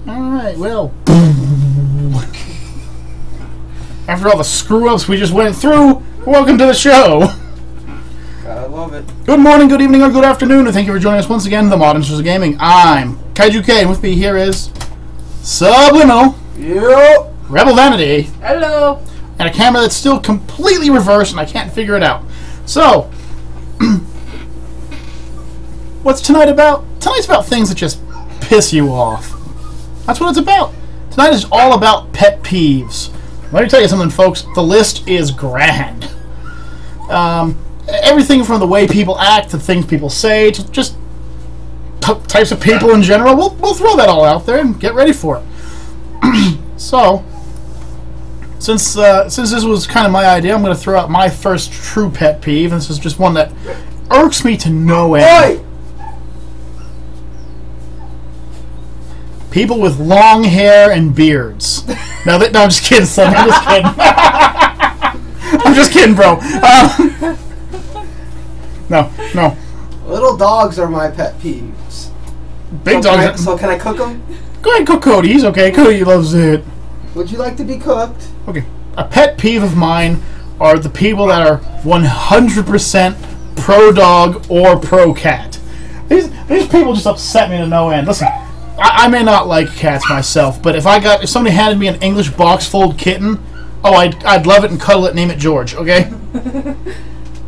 Alright, well. After all the screw-ups we just went through, welcome to the show. I love it. Good morning, good evening, or good afternoon, and thank you for joining us once again, The Modern Source of Gaming. I'm Kaiju K, and with me here is Subliminal. Yep. Rebel Vanity. Hello. And a camera that's still completely reversed, and I can't figure it out. So, what's tonight about? Tonight's about things that just piss you off. That's what it's about. Tonight is all about pet peeves. Let me tell you something, folks. The list is grand. Everything from the way people act to things people say to just types of people in general. We'll throw that all out there and get ready for it. So, since this was kind of my idea, I'm going to throw out my first true pet peeve, and this is just one that irks me to no end. Oi! People with long hair and beards. No, I'm just kidding, son. I'm just kidding. I'm just kidding, bro. No. Little dogs are my pet peeves. Big dogs. So can I cook them? Go ahead and cook Cody. He's okay. Cody loves it. Would you like to be cooked? Okay. A pet peeve of mine are the people that are 100% pro dog or pro cat. These people just upset me to no end. Listen, I may not like cats myself, but if somebody handed me an English box fold kitten, I'd love it and cuddle it and name it George. Okay.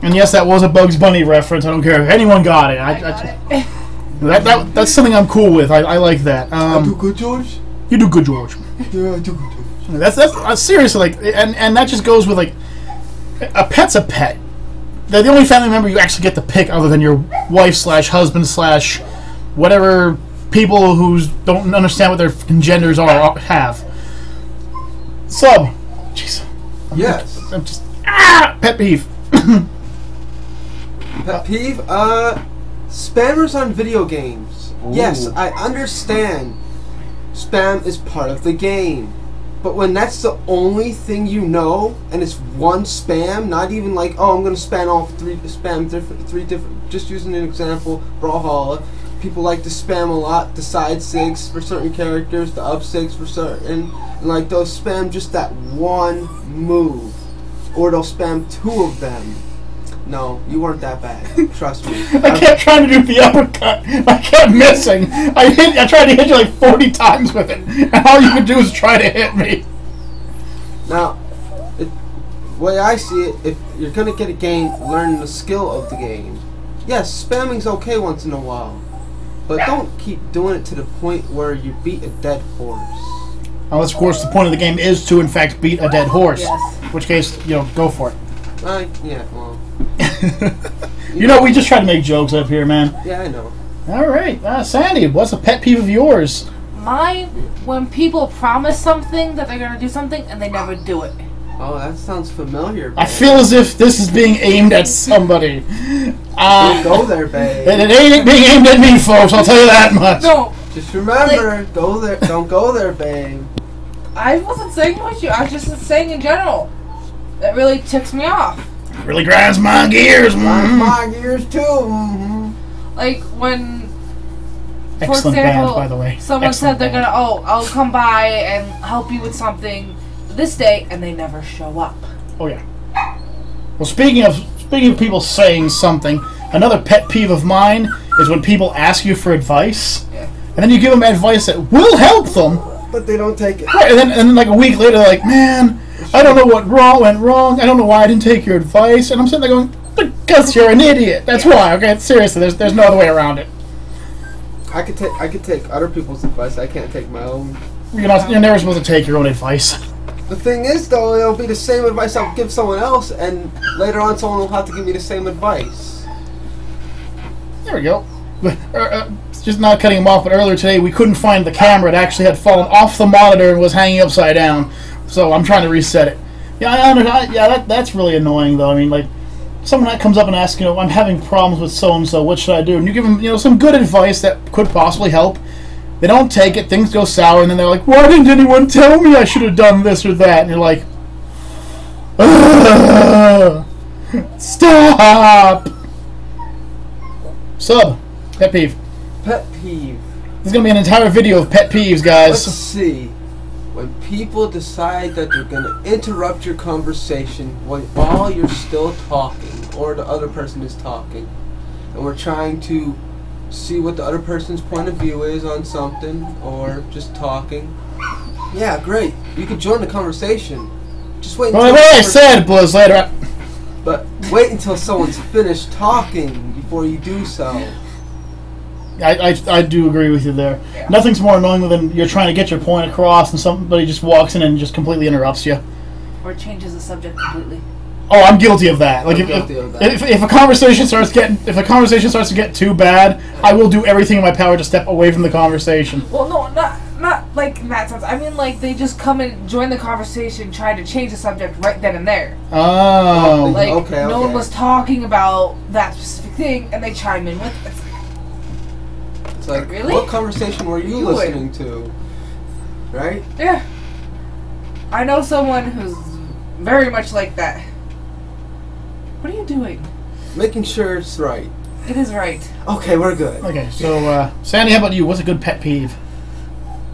And yes, that was a Bugs Bunny reference. I don't care if anyone got it. I got it. That's something I'm cool with. I like that. I do good, George. You do good, George. Yeah, I do good, George. That's seriously, like, and that just goes with, like, a pet's a pet. They're the only family member you actually get to pick, other than your wife / husband / whatever people who don't understand what their genders have. So, jeez. Yes. I'm just pet peeve. Pet peeve? Spammers on video games. Ooh. Yes, I understand. Spam is part of the game. But when that's the only thing you know, and it's one spam, not even like, oh, I'm gonna spam all three different. Just using an example, Brawlhalla. People like to spam a lot, the side 6 for certain characters, the up 6 for certain, and like they'll spam just that one move, or they'll spam 2 of them. No, you weren't that bad. Trust me. I kept trying to do the uppercut. I kept missing. I tried to hit you like 40 times with it, and all you could do is try to hit me. Now, the way I see it, if you're gonna get a game, learn the skill of the game. Yes, spamming's okay once in a while, but don't keep doing it to the point where you beat a dead horse. Unless, of course, the point of the game is to, in fact, beat a dead horse. Yes. In which case, go for it. Yeah, well. You know, we just try to make jokes up here, man. Yeah, I know. All right. Sandy, what's a pet peeve of yours? Mine, when people promise something that they're going to do something and they never do it. Oh, that sounds familiar, babe. I feel as if this is being aimed at somebody. Don't go there, babe. It ain't being aimed at me, folks, I'll tell you that much. No. Just remember, go there. Don't go there, babe. I wasn't saying much. I was just saying in general. That really ticks me off. It really grinds my gears. Grinds my gears, too. Mm-hmm. Like when, for Excellent example, band, by the way. someone Excellent said they're band. going to, I'll come by and help you with something this day, and they never show up. Oh yeah. Well, speaking of people saying something, another pet peeve of mine is when people ask you for advice, Yeah. and then you give them advice that will help them, But they don't take it. right? And then like a week later, they're like, man, I don't know what went wrong. I don't know why I didn't take your advice. And I'm sitting there going, because you're an idiot. That's why. Okay, seriously, there's no other way around it. I could take other people's advice. I can't take my own. You're never supposed to take your own advice. The thing is, though, it'll be the same advice I'll give someone else, and later on someone will have to give me the same advice. There we go. Just not cutting him off, but earlier today we couldn't find the camera. It actually had fallen off the monitor and was hanging upside down. So I'm trying to reset it. Yeah, that's really annoying, though. I mean, like, someone that comes up and asks, I'm having problems with so-and-so, what should I do? And you give them, some good advice that could possibly help. They don't take it, things go sour, and then they're like, why didn't anyone tell me I should have done this or that? And you're like, stop! Sub, pet peeve. Pet peeve. There's going to be an entire video of pet peeves, guys. Let's see. When people decide that they're going to interrupt your conversation while you're still talking, or the other person is talking, and we're trying to see what the other person's point of view is on something, or just talking. Yeah, great. You can join the conversation. Just wait until... Well, like I said, Blizz, later. But wait until someone's finished talking before you do so. I do agree with you there. Yeah. Nothing's more annoying than you're trying to get your point across and somebody just walks in and just completely interrupts you. Or changes the subject completely. Oh, I'm guilty of that. Like I'm guilty of that. If a conversation starts to get too bad, I will do everything in my power to step away from the conversation. Well, no, not like in that sense. I mean, like, they just come and join the conversation, try to change the subject right then and there. Oh. Like, okay. no one was talking about that specific thing, and they chime in with it. It's like, really? what conversation were you listening to? Right? Yeah. I know someone who's very much like that. What are you doing? Making sure it's right. It is right. Okay, we're good. Okay, so, Sandy, how about you? What's a good pet peeve?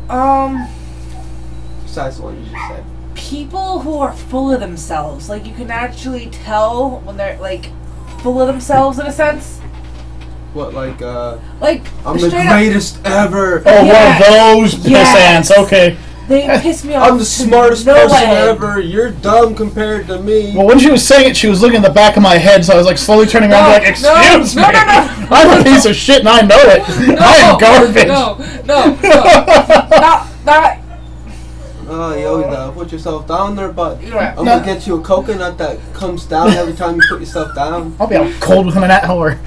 Besides the one you just said. People who are full of themselves. Like, you can actually tell when they're, like, full of themselves in a sense. What, like, Like, I'm the straight greatest ever. Oh, Yes. one of those Yes. pissants. Okay. They piss me off. I'm the smartest no person way. ever. You're dumb compared to me. Well, when she was saying it, she was looking in the back of my head, so I was like slowly turning around, like, "Excuse me, no. I'm a piece of shit, and I know it. I am garbage." No. Not. Oh, yo, you gotta put yourself down there, bud. Yeah. I'm gonna get you a coconut that comes down every time you put yourself down. I'll be out cold within an hour.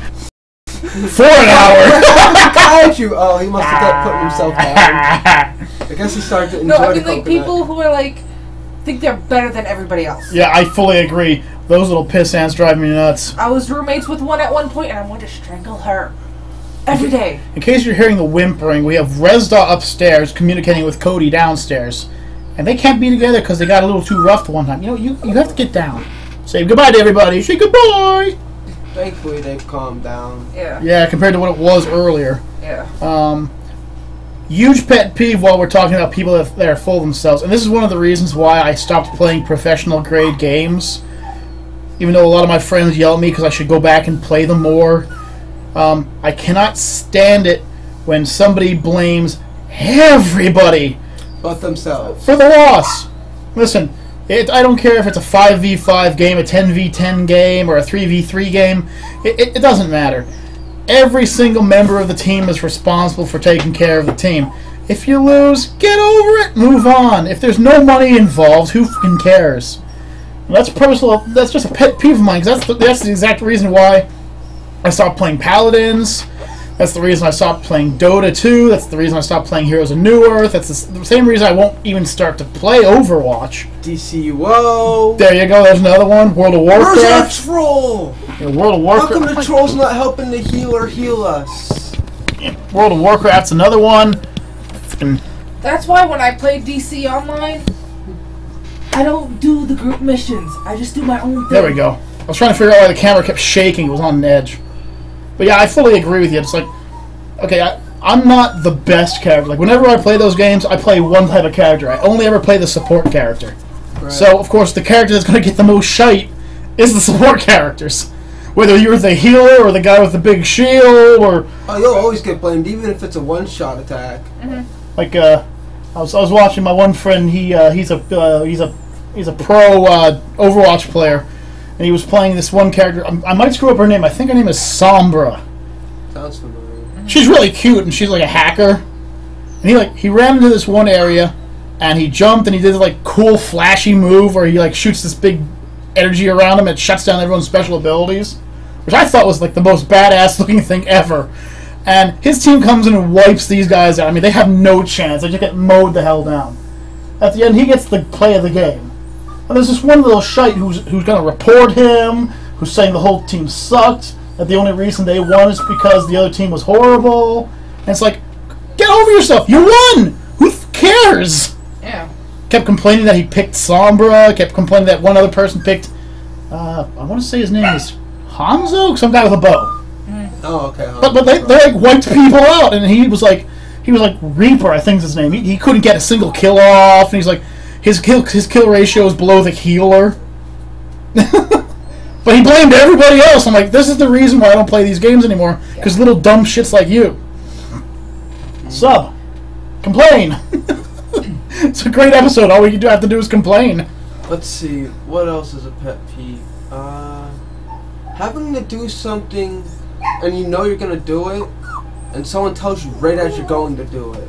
For an hour. Got you. Oh, he must have kept putting himself down. I guess he started to enjoy No, I mean, the like, coconut. people who are, like, think they're better than everybody else. Yeah, I fully agree. Those little pissants drive me nuts. I was roommates with one at one point, and I wanted to strangle her. Every day. In case you're hearing the whimpering, we have Rezda upstairs communicating with Cody downstairs. And they can't be together because they got a little too rough one time. You know, you have to get down. Say goodbye to everybody. Say goodbye. Thankfully, they've calmed down. Yeah. Yeah, compared to what it was earlier. Yeah. Huge pet peeve while we're talking about people that are full of themselves. And this is one of the reasons why I stopped playing professional grade games. Even though a lot of my friends yell at me because I should go back and play them more. I cannot stand it when somebody blames everybody But themselves. for the loss. Listen, I don't care if it's a 5v5 game, a 10v10 game, or a 3v3 game. It doesn't matter. Every single member of the team is responsible for taking care of the team. If you lose, get over it, move on. If there's no money involved, who fucking cares? That's personal. That's just a pet peeve of mine. 'Cause that's the exact reason why I stopped playing Paladins. That's the reason I stopped playing Dota 2. That's the reason I stopped playing Heroes of New Earth. That's the same reason I won't even start to play Overwatch. DCUO. There you go. There's another one. World of Where's Warcraft. that troll? Yeah, World of How come Warcraft. the troll's not helping the healer heal us? World of Warcraft's another one. Fucking- That's why when I play DC Online, I don't do the group missions. I just do my own thing. There we go. I was trying to figure out why the camera kept shaking. It was on an edge. But yeah, I fully agree with you. It's like, okay, I'm not the best character. Like, whenever I play those games, I play one type of character. I only ever play the support character. Right. So, of course, the character that's going to get the most shite is the support characters. Whether you're the healer or the guy with the big shield or... Oh, you'll always get blamed, even if it's a one-shot attack. Like, I was watching my one friend. He's a pro Overwatch player, and he was playing this one character. I might screw up her name. I think her name is Sombra. Sounds familiar. She's really cute, and she's like a hacker. And he ran into this one area, and he jumped, and he did this like cool flashy move where he like shoots this big energy around him and shuts down everyone's special abilities, which I thought was like the most badass looking thing ever. And his team comes in and wipes these guys out. I mean, they have no chance. They just get mowed the hell down. At the end, he gets the play of the game. And there's this one little shite who's going to report him, who's saying the whole team sucked, that the only reason they won is because the other team was horrible. And it's like, get over yourself. You won! Who cares? Yeah. Kept complaining that he picked Sombra, kept complaining that one other person picked, I want to say his name is Hanzo? Some guy with a bow. Oh, okay. But they like wiped people out, and he was he was like Reaper, I think is his name. He couldn't get a single kill off, and he's like his kill ratio is below the healer. But he blamed everybody else. I'm like, this is the reason why I don't play these games anymore, because little dumb shits like you. Sub, complain. It's a great episode. All we have to do is complain. Let's see, what else is a pet peeve? Having to do something and you know you're gonna do it, and someone tells you right as you're going to do it.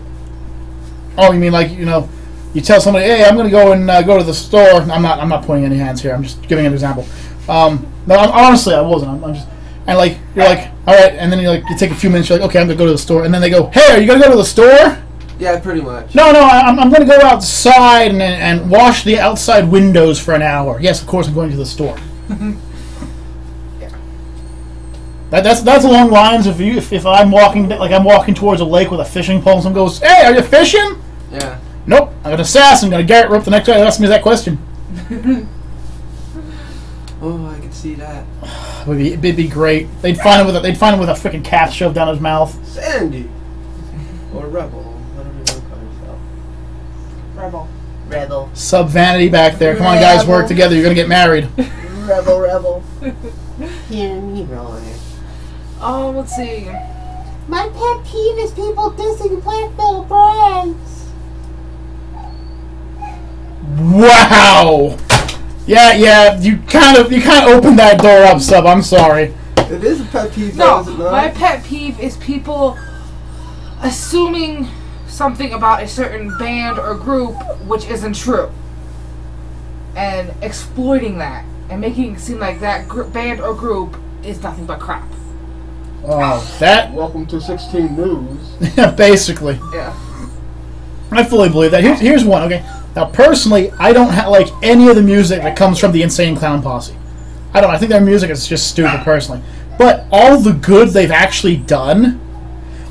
Oh, you mean like, you know, you tell somebody, hey, I'm gonna go and go to the store. I'm not pointing any hands here. I'm just giving an example. No, honestly, I wasn't. I'm just, and like you're like, all right, and then you take a few minutes. You're like, okay, I'm gonna go to the store, and then they go, hey, are you gonna go to the store? Yeah, pretty much. No, I'm going to go outside and wash the outside windows for an hour. Yes, of course, I'm going to the store. Yeah. That's along lines of if I'm walking towards a lake with a fishing pole, and someone goes, "Hey, are you fishing?" Yeah. Nope, I'm gonna sass. I'm gonna Garrett rope the next guy who asks me that question. Oh, I can see that. It'd be great. They'd find him with a freaking cat shoved down his mouth. Sandy, or Rebel. Rebel. Sub vanity back there. Come on, guys, work together. You're gonna get married. Rebel. Hear me rolling. Let's see. My pet peeve is people dissing black metal brands. Wow. Yeah. You kind of opened that door up, Sub. I'm sorry. It is a pet peeve, No, is it not? my pet peeve is people assuming something about a certain band or group which isn't true, and exploiting that and making it seem like that band or group is nothing but crap. Oh, that. Welcome to 16 News. Basically. Yeah. I fully believe that. Here's one. Okay. Now, personally, I don't like any of the music that comes from the Insane Clown Posse. I don't. I think their music is just stupid, personally. But all the good they've actually done,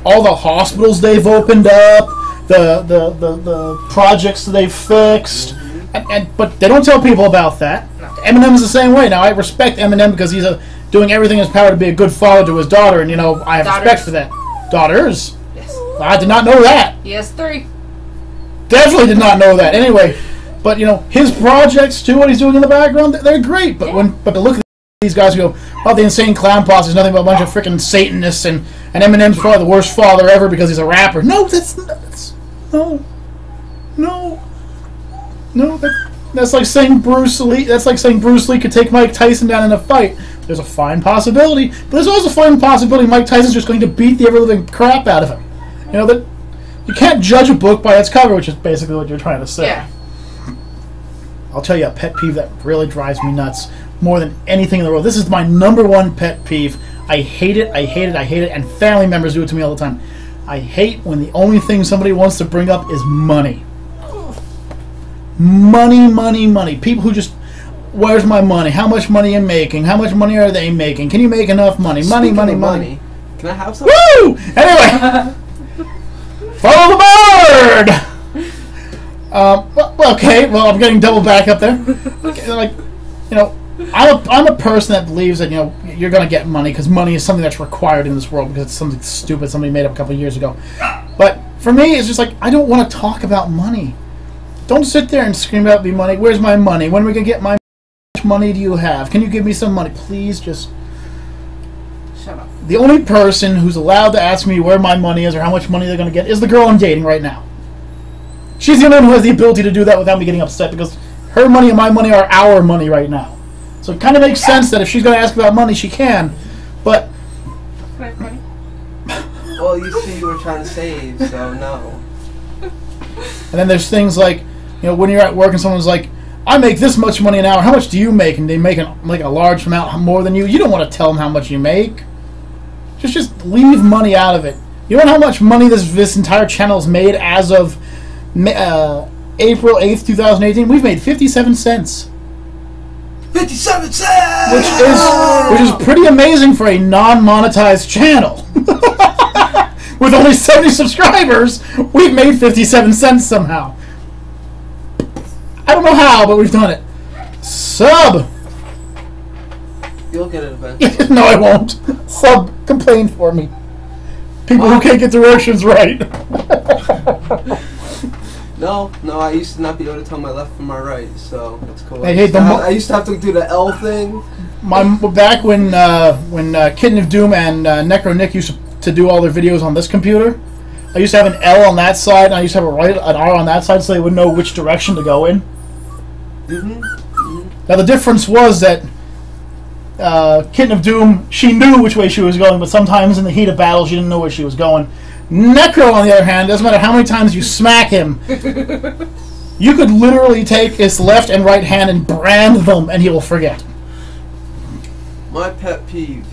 all the hospitals they've opened up, the projects that they've fixed, but they don't tell people about that. No. Eminem's the same way. Now, I respect Eminem because he's doing everything in his power to be a good father to his daughter, and I have respect for that. Daughters? Yes. I did not know that. He has 3. Definitely did not know that. Anyway, but his projects too, what he's doing in the background, they're great. But to look at these guys who go, oh, the Insane Clown Posse is nothing but a bunch of freaking Satanists, and Eminem's probably the worst father ever because he's a rapper. No, that's like saying Bruce Lee. That's like saying Bruce Lee could take Mike Tyson down in a fight. There's a fine possibility, but there's also a fine possibility Mike Tyson's just going to beat the ever-living crap out of him. That you can't judge a book by its cover, which is basically what you're trying to say. Yeah. I'll tell you a pet peeve that really drives me nuts more than anything in the world. This is my #1 pet peeve. I hate it, and family members do it to me all the time. I hate when the only thing somebody wants to bring up is money. Money. People who just, where's my money? How much money am I making? How much money are they making? Can you make enough money? Money. Can I have some? Woo! Anyway, follow the bird! Okay, well, I'm getting double back up there. Okay, I'm a person that believes that, you're going to get money because money is something that's required in this world because it's something stupid somebody made up a couple of years ago. But for me, it's just like, I don't want to talk about money. Don't sit there and scream about me money. Where's my money? When are we going to get my money? How much money do you have? Can you give me some money? Please just... Shut up. The only person who's allowed to ask me where my money is or how much money they're going to get is the girl I'm dating right now. She's the only one who has the ability to do that without me getting upset because her money and my money are our money right now. So it kind of makes sense that if she's going to ask about money, she can. But... Can I have money? Well, you see, you were trying to save, so no. And then there's things like, when you're at work and someone's like, I make this much money an hour, how much do you make? And they make a large amount more than you. You don't want to tell them how much you make. Just leave money out of it. You know how much money this entire channel has made as of April 8th, 2018? We've made 57 cents. 57 cents! Which is pretty amazing for a non-monetized channel. With only 70 subscribers, we've made 57 cents somehow. I don't know how, but we've done it. Sub! You'll get it eventually. No, I won't. Sub, complain for me. People who can't get directions right. No, I used to not be able to tell my left from my right, so it's cool. I hate I used to have to do the L thing. Back when Kitten of Doom and Necro Nick used to do all their videos on this computer, I used to have an L on that side, and I used to have an R on that side, so they would know which direction to go in. Now the difference was that Kitten of Doom, she knew which way she was going, but sometimes in the heat of battle, she didn't know where she was going. Necro, on the other hand, doesn't matter how many times you smack him, you could literally take his left and right hand and brand them, and he will forget. My pet peeve.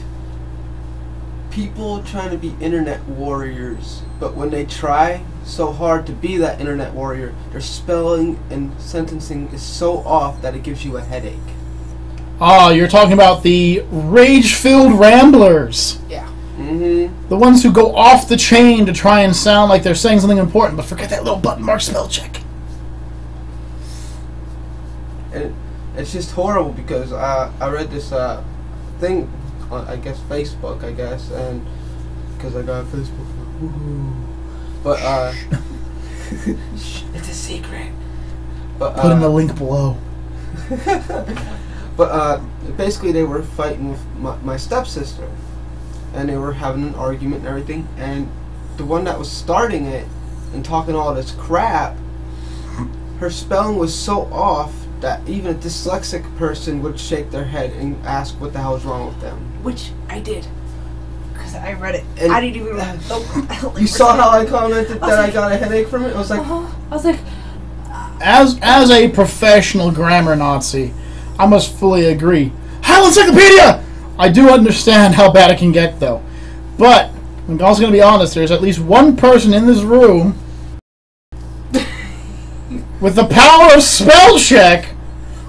People trying to be internet warriors, but when they try so hard to be that internet warrior, their spelling and sentencing is so off that it gives you a headache. Ah, you're talking about the rage-filled ramblers. Yeah. The ones who go off the chain to try and sound like they're saying something important, but forget that little button mark spell check. And it's just horrible because I read this thing on, I guess, Facebook, and because I got Facebook. But it's a secret. But put in the link below. But basically they were fighting with my stepsister, and they were having an argument and everything, and the one that was starting it and talking all this crap, her spelling was so off that even a dyslexic person would shake their head and ask what the hell is wrong with them. Which I did. Because I read it. And I didn't even... you saw how I commented that I got a headache from it? I was like... I was like... As a professional grammar Nazi, I must fully agree. Hell Encyclopedia! I do understand how bad it can get, though. But, I'm also going to be honest, there's at least one person in this room with the power of spell check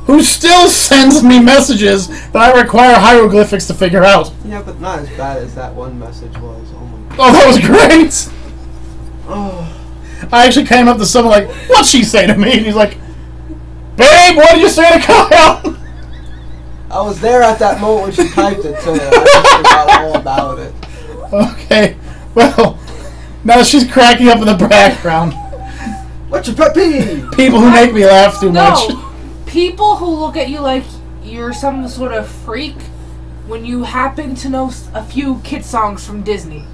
who still sends me messages that I require hieroglyphics to figure out. Yeah, but not as bad as that one message was. Oh my god. Oh, that was great! Oh. I actually came up to someone like, what'd she say to me? And he's like, babe, what did you say to Kyle? I was there at that moment when she typed it too. I just forgot all about it. Okay, well, now she's cracking up in the background. What's your pet peeve? People who make me laugh too much. No, people who look at you like you're some sort of freak when you happen to know a few kid songs from Disney.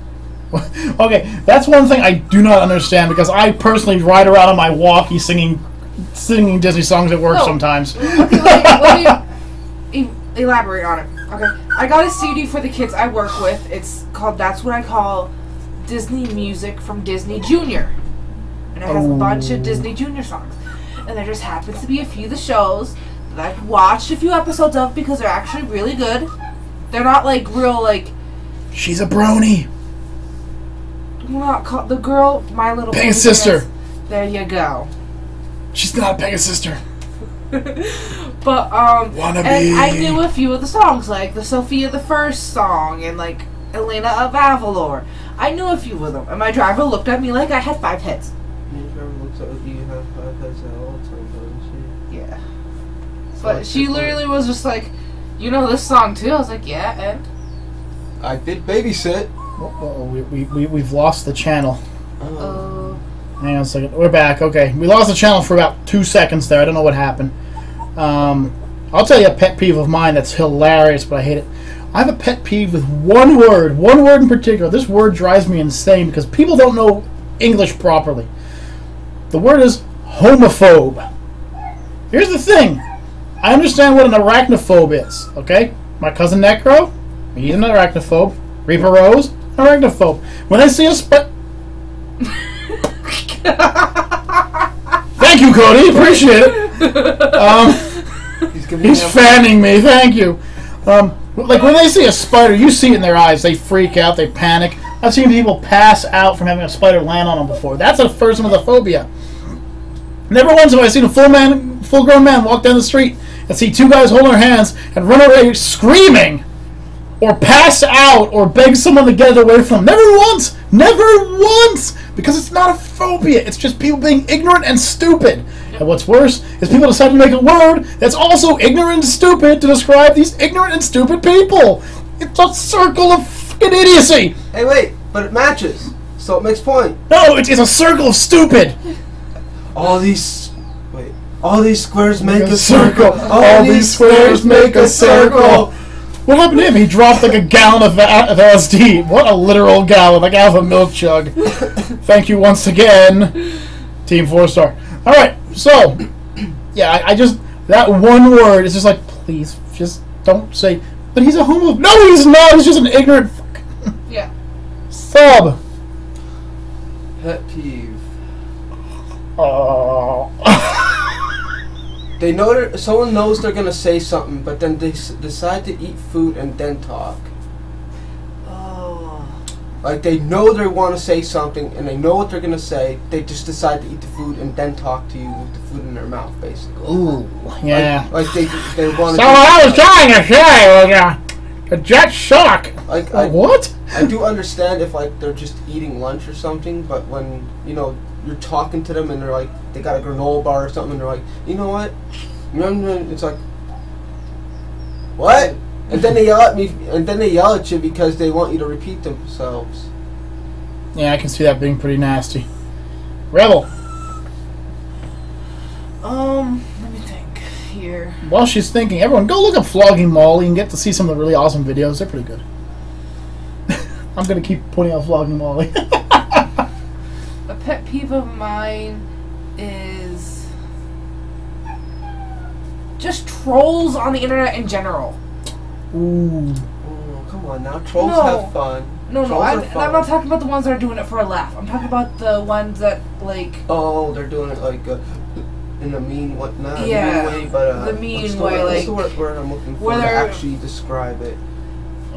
Okay, that's one thing I do not understand, because I personally ride around on my walkie singing Disney songs at work sometimes. Okay, let me elaborate on it. Okay, I got a CD for the kids I work with. It's called That's What I Call Disney Music from Disney Junior. And it has a bunch of Disney Junior songs. And there just happens to be a few of the shows that I've watched a few episodes of because they're actually really good. They're not like real like... She's a brony. Not called the girl, My Little Pony. Pegasus. There you go. She's not a Pegasus. But Wannabe. and I knew a few of the songs, like the Sophia the First song and like Elena of Avalor. I knew a few of them, and my driver looked at me like I had 5 heads. Your driver looks at you have 5 heads all the time, doesn't she? Yeah. But she literally was just like, you know this song too? I was like, yeah, and? I did babysit. We've lost the channel. Oh. Hang on a second. We're back. Okay. We lost the channel for about 2 seconds there. I don't know what happened. I'll tell you a pet peeve of mine that's hilarious, but I hate it. I have a pet peeve with one word in particular. This word drives me insane because people don't know English properly. The word is homophobe. Here's the thing. I understand what an arachnophobe is, okay? My cousin Necro, he's an arachnophobe. Reaper Rose, arachnophobe. When I see a Thank you, Cody. Appreciate it. He's fanning me. Thank you. Like when they see a spider, you see it in their eyes. They freak out. They panic. I've seen people pass out from having a spider land on them before. That's a person with a phobia. Never once have I seen a full-grown man walk down the street and see 2 guys holding their hands and run away screaming, or pass out, or beg someone to get it away from them. Never once! Never once! Because it's not a phobia. It's just people being ignorant and stupid. And what's worse is people decide to make a word that's also ignorant and stupid to describe these ignorant and stupid people. It's a circle of f***ing idiocy. Hey, wait. But it matches, so it makes point. No, it's a circle of stupid. All these squares make a circle. All these squares make a circle. What happened to him? He dropped like a gallon of LSD. What a literal gallon, like out of a milk jug. Thank you once again, Team 4-star. All right, so yeah, I just that one word is just like, please, just don't say. But he's a homo. No, he's not. He's just an ignorant. Yeah. Sub. Pet peeve. Oh. They know someone knows they're gonna say something, but then they decide to eat food and then talk. Oh. Like they know they want to say something and they know what they're gonna say. They just decide to eat the food and then talk to you with the food in their mouth, basically. Ooh, yeah. Like they want to. So what I was trying to say was a jet shock. Like What? I do understand if like they're just eating lunch or something, but when you're talking to them and they're like they got a granola bar or something and they're like, you know what? It's like, what? And then they yell at me, and then they yell at you because they want you to repeat themselves. Yeah, I can see that being pretty nasty. Rebel. Let me think here. While she's thinking, everyone go look up Flogging Molly and get to see some of the really awesome videos. They're pretty good. I'm gonna keep pointing out Flogging Molly. A pet peeve of mine is just trolls on the internet in general. Ooh. Oh, come on now, trolls No. have fun. No, Trolls are I'm fun. not talking about the ones that are doing it for a laugh. I'm talking about the ones that, like... Oh, they're doing it like in a mean way, not Yeah, a mean way, but the mean what's way, what's like, the word I'm looking for where to they're- actually describe it?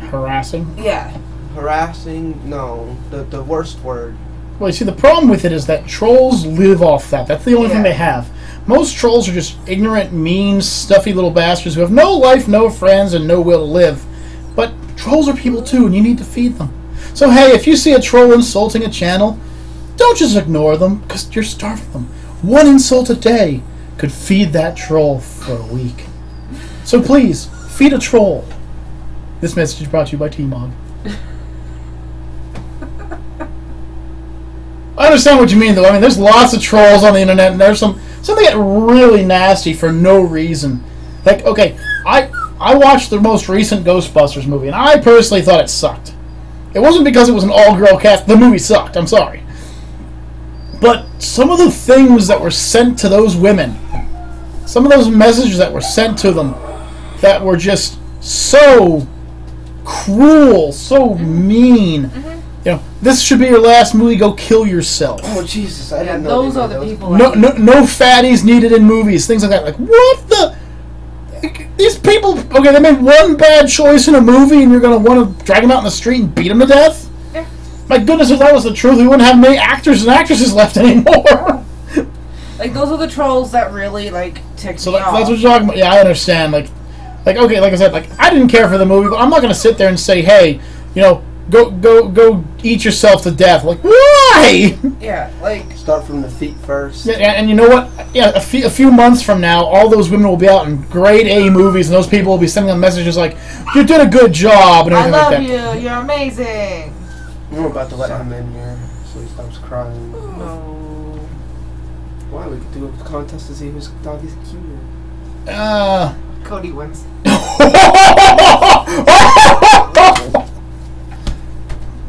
Harassing. Yeah. Harassing? No, the worst word. Well, you see, the problem with it is that trolls live off that. That's the only thing Yeah. they have. Most trolls are just ignorant, mean, stuffy little bastards who have no life, no friends, and no will to live. But trolls are people too, and you need to feed them. So hey, if you see a troll insulting a channel, don't just ignore them, because you're starving them. One insult a day could feed that troll for a week. So please, feed a troll. This message is brought to you by TMOG. I understand what you mean, though. I mean, there's lots of trolls on the internet, and there's some that get really nasty for no reason. Like, okay, I watched the most recent Ghostbusters movie, and I personally thought it sucked. It wasn't because it was an all-girl cast. The movie sucked. I'm sorry. But some of the things that were sent to those women, some of those messages that were sent to them, that were just so cruel, so mean. You know, this should be your last movie. Go kill yourself. Oh Jesus! I Yeah, didn't know those they are did the those. people. No fatties needed in movies. Things like that. Like, what the? These people. Okay, they made one bad choice in a movie, and you're gonna want to drag them out in the street and beat them to death. Yeah. My goodness, if that was the truth, we wouldn't have many actors and actresses left anymore. Like, those are the trolls that really, like, tick So me that's off. what you're talking about. Yeah, I understand. Like, okay, like I said, like I didn't care for the movie, but I'm not gonna sit there and say, hey, you know, go eat yourself to death. Like, why? Yeah, like... Start from the feet first. Yeah, and you know what? Yeah, a few months from now, all those women will be out in grade A movies, and those people will be sending them messages like, "You did a good job," and I everything love like that. you, you're amazing. We're about to let him in here so he stops crying. No. Why? We could do a contest to see whose dog is cuter. Cody wins.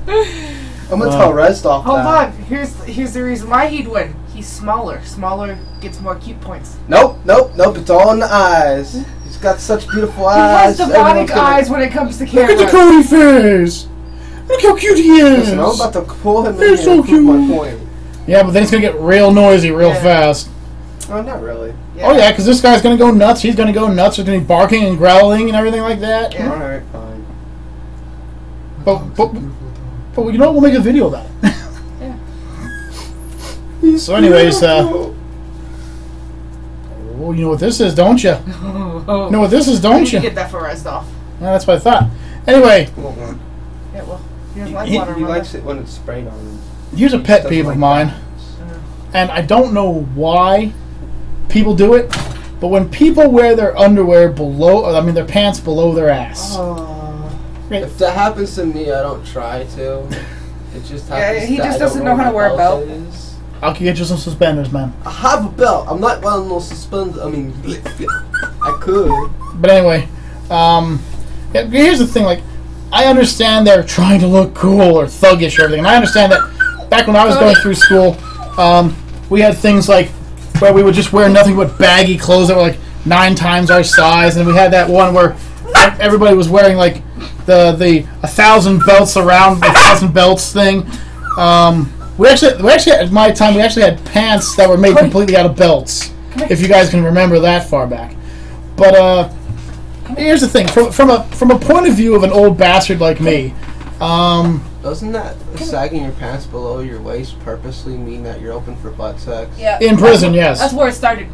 I'm gonna tell Rezdorf Hold that. on, here's the reason why he'd win. He's smaller. Smaller gets more cute points. Nope. It's all in the eyes. He's got such beautiful He has eyes. demonic eyes when it comes to Look camera. at the Cody face. Look how cute he is. Listen, I'm about to pull him in He's here so and prove my cute. point. Yeah, but then it's gonna get real noisy real Yeah. fast. Oh, not really. Oh yeah, because this guy's gonna go nuts. He's gonna go nuts. There's gonna be barking and growling and everything like that. Yeah. Alright, fine. But you know what? We'll make a video about it. So, anyways, oh, you know what this is, don't you? You know what this is, don't you? Get that for Rezdorf. Yeah, that's what I thought. Anyway, Yeah, well, he doesn't like He- water. He remember? likes it when it's sprayed on him. here's a pet Doesn't peeve like of mine, and I don't know why people do it, but when people wear their underwear their pants below their ass. Oh. If that happens to me, I don't try to. It just Yeah, happens he that just I don't doesn't know how to what wear a belt. is. I'll get you some suspenders, man. I have a belt. I'm not one of those suspenders. I mean, I could. But anyway, here's the thing. Like, I understand they're trying to look cool or thuggish or everything. And I understand that back when I was going through school, we had things like where we would just wear nothing but baggy clothes that were like 9 times our size, and we had that one where everybody was wearing like the 1,000 belts around the 1,000 belts thing. We actually at my time we actually had pants that were made completely out of belts. If you guys can remember that far back. But here's the thing: from a point of view of an old bastard like me, doesn't that sagging your pants below your waist purposely mean that you're open for butt sex? Yeah. in prison, yes. That's where it started.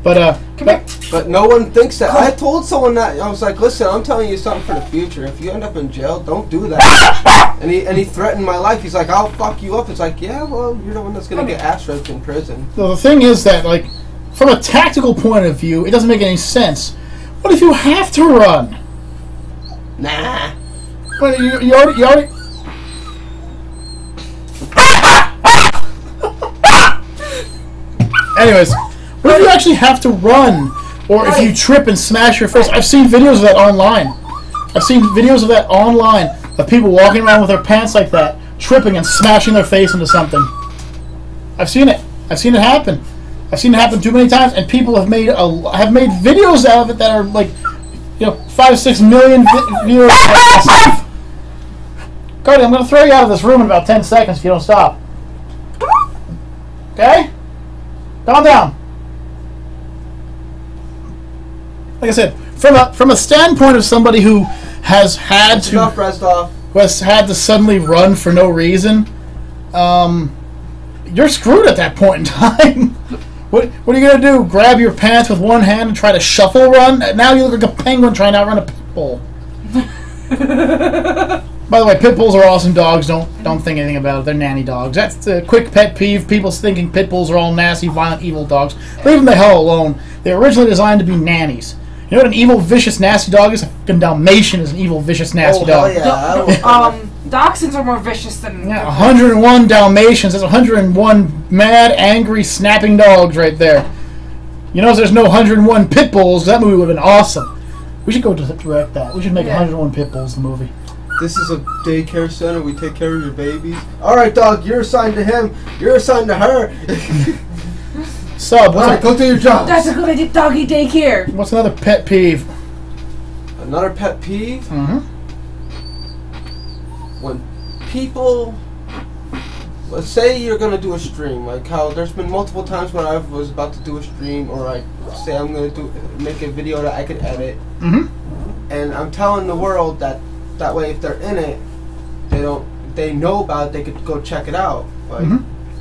But But no one thinks that. I told someone that. I was like, listen, I'm telling you something for the future. If you end up in jail, don't do that. And he threatened my life. He's like, I'll fuck you up. It's like, yeah, well, you're the one that's going to get ass raped in prison. the thing is that, like, from a tactical point of view, it doesn't make any sense. What if you have to run? Nah. Well, you already. Anyways, what if you actually have to run, or if you trip and smash your face? I've seen videos of that online. Of people walking around with their pants like that, tripping and smashing their face into something. I've seen it. I've seen it happen. I've seen it happen too many times, and people have made videos out of it that are like, 5-6 million viewers. Cody, I'm going to throw you out of this room in about 10 seconds if you don't stop. Okay? Calm down. Like I said, from a standpoint of somebody who has had to suddenly run for no reason, you're screwed at that point in time. What are you gonna do? Grab your pants with one hand and try to shuffle run? Now you look like a penguin trying to outrun a pit bull. By the way, pit bulls are awesome dogs. Don't think anything about it. They're nanny dogs. That's a quick pet peeve. People thinking pit bulls are all nasty, violent, evil dogs. Leave them the hell alone. They were originally designed to be nannies. You know what an evil, vicious, nasty dog is? A fucking Dalmatian is an evil, vicious, nasty dog. Yeah. Dachshunds are more vicious than... Yeah, 101 Dalmatians. That's 101 mad, angry, snapping dogs right there. You know, there's no 101 pit bulls. That movie would have been awesome. We should go direct that. We should make 101 pit bulls the movie. This is a daycare center. We take care of your babies. All right, dog. You're assigned to him. You're assigned to her. Sub, all right, go do your job. That's a good idea, doggy daycare. What's another pet peeve? Another pet peeve? Mm-hmm. When people, let's say you're gonna do a stream, like how there's been multiple times when I was about to do a stream, or I say I'm gonna make a video that I could edit, and I'm telling the world that way if they're in it, they know about it, they could go check it out. Like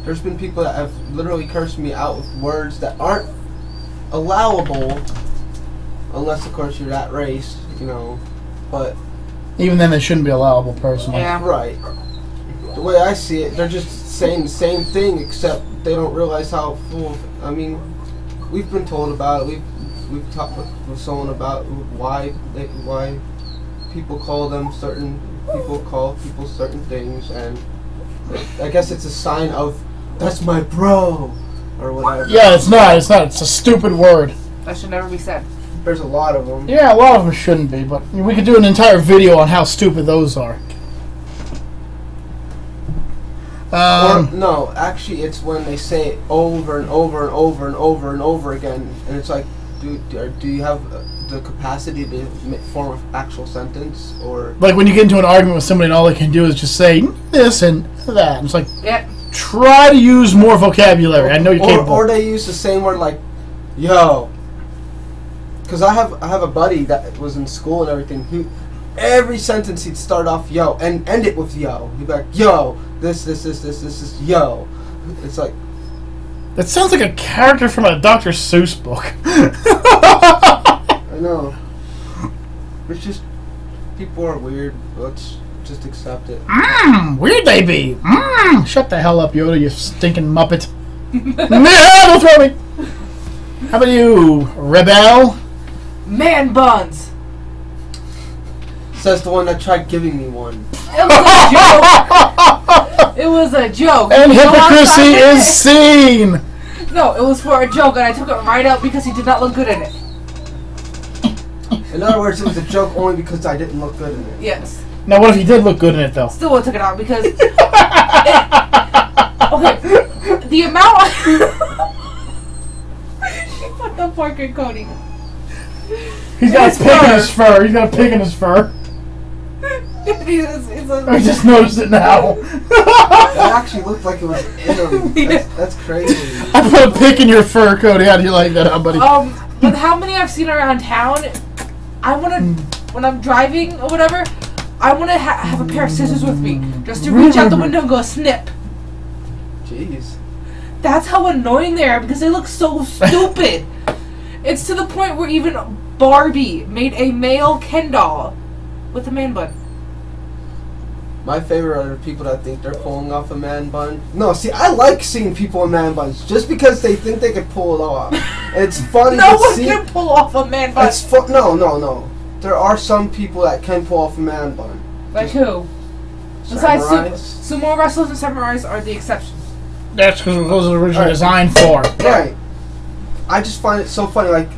there's been people that have literally cursed me out with words that aren't allowable, unless of course you're that race, but. Even then, they shouldn't be allowable, personally. Yeah. Right. The way I see it, they're just saying the same thing, except they don't realize how full. I mean, we've been told about it. We've talked with someone about why people call people certain things, and I guess it's a sign of that's my bro or whatever. Yeah, it's not. It's a stupid word. That should never be said. There's a lot of them. Yeah, a lot of them shouldn't be, but we could do an entire video on how stupid those are. Or, no, actually, it's when they say it over and over and over and over and over again, and it's like, do you have the capacity to form an actual sentence, or like when you get into an argument with somebody and all they can do is just say this and that. And it's like, try to use more vocabulary. I know you're capable. Or they use the same word like, yo. Because I have a buddy that was in school and everything. Every sentence he'd start off yo and end it with yo. He'd be like, yo, this, yo. It's like... That sounds like a character from a Dr. Seuss book. I know. It's just... People are weird. Let's just accept it. Weird they be. Shut the hell up, Yoda, you stinking muppet. Don't throw me. How about you, rebel? Man buns. Says the one that tried giving me one. It was a joke. It was a joke. And You know what I'm hypocrisy trying to is say? seen. No, it was for a joke, and I took it right out because he did not look good in it. In other words, it was a joke only because I didn't look good in it. Yes. Now, what if you did look good in it, though? Still would took it out because. Okay, the amount. What the fuck, Cody? He's got a His pig in fur. his fur. He's got a pig in his fur. I just noticed it now. That actually looked like it was in him. That's crazy. I put a pig in your fur, Cody. How do you like that, huh, buddy? With how many I've seen around town, I want to, when I'm driving or whatever, I want to have a pair of scissors with me just to reach out the window and go snip. Jeez. That's how annoying they are because they look so stupid. It's to the point where even Barbie made a male Ken doll with a man bun. My favorite are the people that think they're pulling off a man bun. No, see, I like seeing people in man buns just because they think they can pull it off. And it's funny No to one see. can pull off a man bun. It's no. There are some people that can pull off a man bun. Like who? Besides Samurais. sumo wrestlers and samurais are the exception. That's because those are originally Right. designed for. Right. I just find it so funny. Like,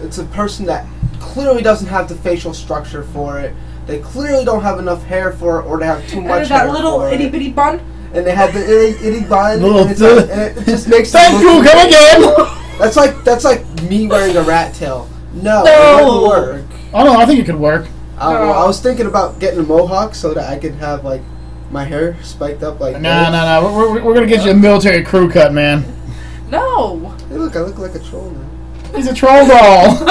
it's a person that clearly doesn't have the facial structure for it. They clearly don't have enough hair for it, or they have too much hair that little for itty it. bitty bun. And they have the itty bun, Little and, it's like, and it just makes them Thank you, look- come again! That's like me wearing a rat tail. No, No. it wouldn't work. Oh, no, I think it could work. Well, I was thinking about getting a mohawk so that I could have like my hair spiked up like. No. We're going to get you a military crew cut, man. No. Hey, look, I look like a troll now. He's a troll doll. If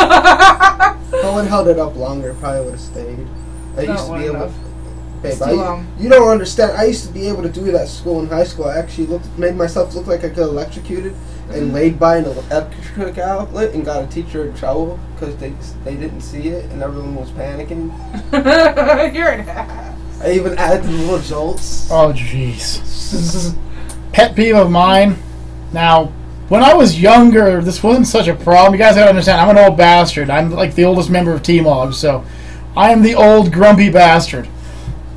I would have held it up longer, it probably would have stayed. I used to be able. Babe, It's too long. you don't understand. I used to be able to do it at school in high school. I actually made myself look like I got electrocuted and laid by an electric outlet and got a teacher in trouble because they didn't see it and everyone was panicking. You're an ass. I even added the little jolts. Oh, jeez. Pet peeve of mine. Now, when I was younger, this wasn't such a problem. You guys gotta understand, I'm an old bastard. I'm like the oldest member of TMOG, so I am the old grumpy bastard.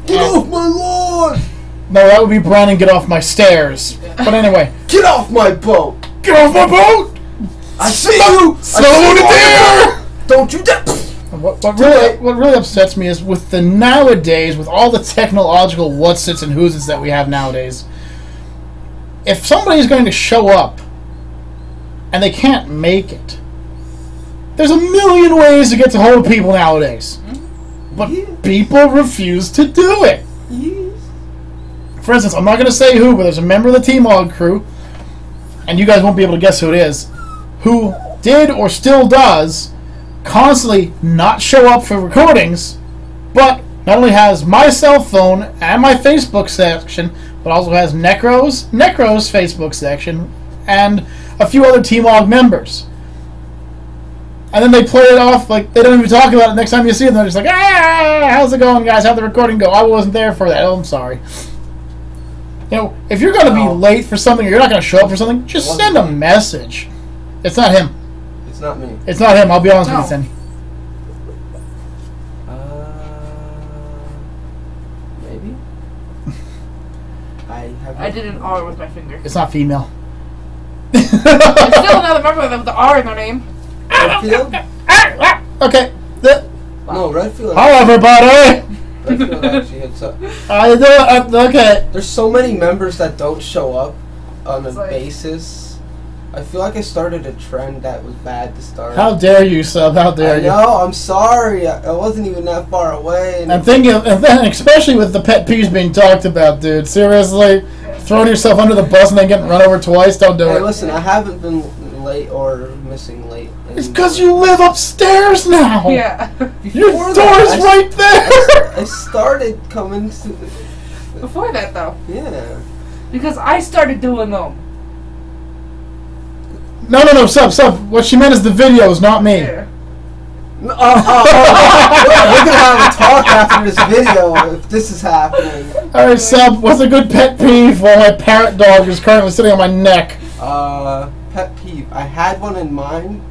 Get off my lawn! No, that would be Brandon, get off my stairs. But anyway, Get off my boat! get off my boat! I see you! Slow it down! Don't you dare! What really upsets me is with the nowadays, with all the technological what's-its and who's-its that we have nowadays, if somebody's going to show up and they can't make it, there's a million ways to get to hold of people nowadays. But people refuse to do it. For instance, I'm not going to say who, but there's a member of the TMOG crew, and you guys won't be able to guess who it is, who did or still does constantly not show up for recordings, but not only has my cell phone and my Facebook section, but also has Necro's Facebook section and a few other TMOG members. And then they play it off like they don't even talk about it next time you see them. They're just like, how's it going, guys? How'd the recording go? I wasn't there for that. Oh, I'm sorry. You know, if you're going to be late for something or you're not going to show up for something, just send a message. It's not him. It's not me. It's not him. I'll be honest with you, Sandy. Maybe. I did an R with my finger. It's not female. There's still another member with the R in their name. Redfield? Okay. No, Redfield. Hello, everybody. Redfield actually hits up. How you doing? Okay. There's so many members that don't show up on a It's like- basis. I feel like I started a trend that was bad to start. How dare you, sub? How dare I you? know, I'm sorry. I wasn't even that far away. I'm thinking, and then especially with the pet peeves being talked about, dude. Seriously, throwing yourself under the bus and then getting run over twice. Don't do Hey, it. listen, I haven't been late or missing late. It's because you live upstairs now. Yeah. Your Before door's that, right there. I started coming to. Before that, though. Yeah. Because I started doing them. No, sub. What she meant is the videos, not me. Yeah. We're gonna have a talk after this video if this is happening. All right, sub. What's a good pet peeve while my parrot dog is currently sitting on my neck? Pet peeve. I had one in mind,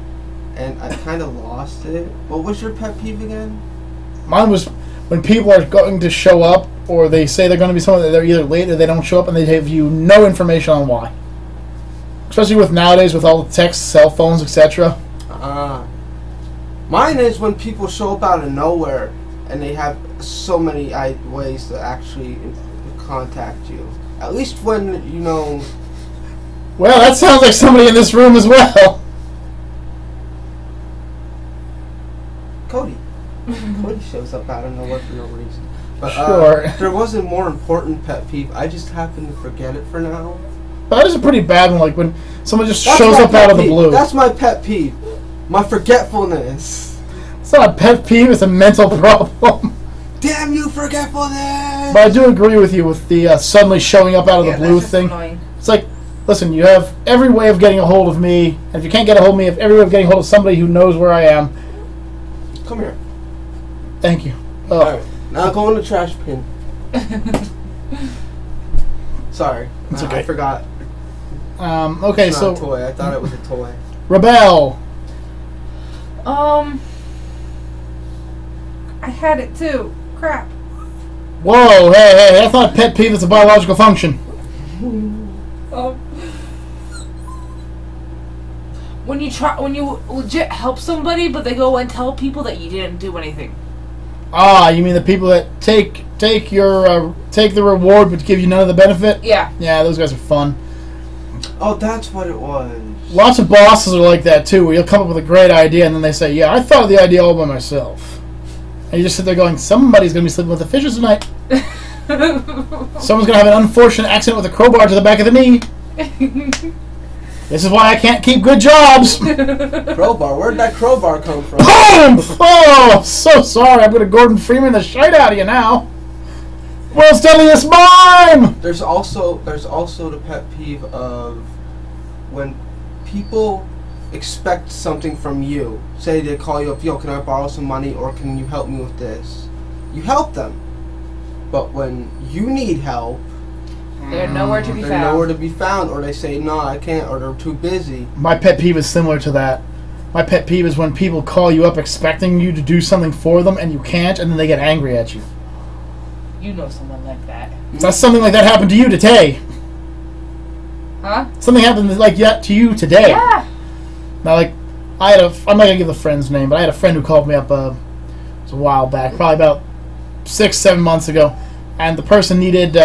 and I kind of lost it. What was your pet peeve again? Mine was when people are going to show up, or they say they're going to be someone that they're either late or they don't show up, and they give you no information on why. Especially with nowadays, with all the texts, cell phones, etc. Mine is when people show up out of nowhere and they have so many ways to actually contact you. At least when, you know... Well, that sounds like somebody in this room as well. Cody. Cody shows up out of nowhere for no reason. But, Sure. there was a more important pet peeve. I just happen to forget it for now. That is a pretty bad one, like when someone just That's shows my up pet out of the peeve. blue. That's my pet peeve. My forgetfulness. It's not a pet peeve, it's a mental problem. Damn you, forgetfulness! But I do agree with you with the suddenly showing up out of the blue that's just thing. annoying. It's like, listen, you have every way of getting a hold of me, and if you can't get a hold of me, you have every way of getting a hold of somebody who knows where I am. Come here. Thank you. Alright, now go in the trash bin. Sorry. It's okay. I forgot. Okay, It's so not a toy. I thought it was a toy. Rebel. I had it too. Crap. Whoa, hey, that's not a pet peeve, it's a biological function. When you legit help somebody, but they go and tell people that you didn't do anything. Ah, you mean the people that take the reward but give you none of the benefit? Yeah. Yeah, those guys are fun. Oh, that's what it was. Lots of bosses are like that too, where you'll come up with a great idea and then they say, yeah, I thought of the idea all by myself. And you just sit there going, somebody's going to be sleeping with the fishes tonight. Someone's going to have an unfortunate accident with a crowbar to the back of the knee. This is why I can't keep good jobs. Crowbar? Where'd that crowbar come from? Boom! Oh, so sorry. I'm going to Gordon Freeman the shite out of you now. World's deadliest mime! There's also the pet peeve of when people expect something from you. Say they call you up, yo, can I borrow some money, or can you help me with this? You help them. But when you need help, They're nowhere to be they're found. nowhere to be found, or they say, no, I can't, or they're too busy. My pet peeve is similar to that. My pet peeve is when people call you up expecting you to do something for them and you can't, and then they get angry at you. You know someone like that. So something like that happened to you today. Huh? Something happened like that to you today. Yeah. Now, like, I'm not gonna give the friend's name, but I had a friend who called me up it was a while back, probably about 6-7 months ago, and the person needed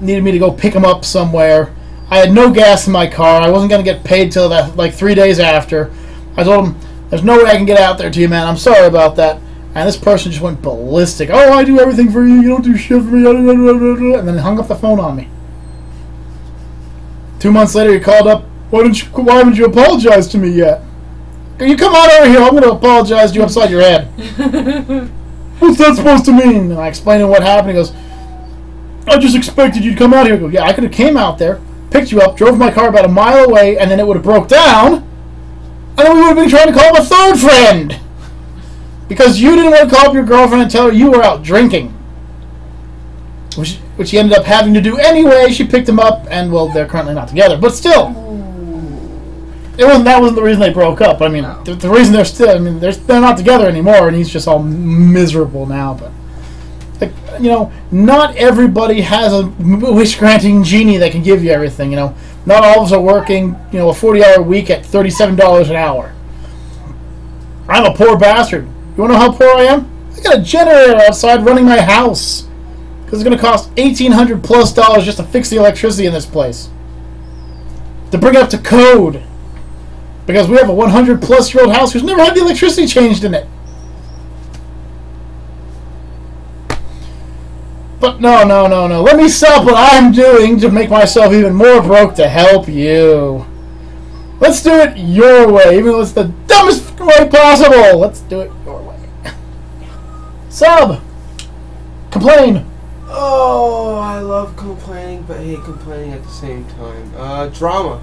me to go pick him up somewhere. I had no gas in my car. I wasn't gonna get paid till like 3 days after. I told him, "There's no way I can get out there to you, man. I'm sorry about that." And this person just went ballistic. "Oh, I do everything for you. You don't do shit for me." And then hung up the phone on me. 2 months later, he called up. Why haven't you apologized to me yet? You come on over here. I'm going to apologize to you upside your head. What's that supposed to mean? And I explained to him what happened. He goes, "I just expected you to come out here." I go, "Yeah, I could have came out there, picked you up, drove my car about a mile away, and then it would have broke down, and then we would have been trying to call up a third friend. Because you didn't want to call up your girlfriend and tell her you were out drinking." Which she ended up having to do anyway. She picked him up, and, well, they're currently not together. But still, that wasn't the reason they broke up. I mean, No. the reason they're not together anymore, and he's just all miserable now. But, like, not everybody has a wish-granting genie that can give you everything, Not all of us are working, a 40-hour week at $37 an hour. I'm a poor bastard. You want to know how poor I am? I got a generator outside running my house. Because it's going to cost $1,800+ just to fix the electricity in this place. To bring it up to code. Because we have a 100-plus-year-old house who's never had the electricity changed in it. But no. Let me stop what I'm doing to make myself even more broke to help you. Let's do it your way, even though it's the dumbest way possible. Let's do it your way. Sub. Complain. Oh, I love complaining, but hate complaining at the same time. Drama.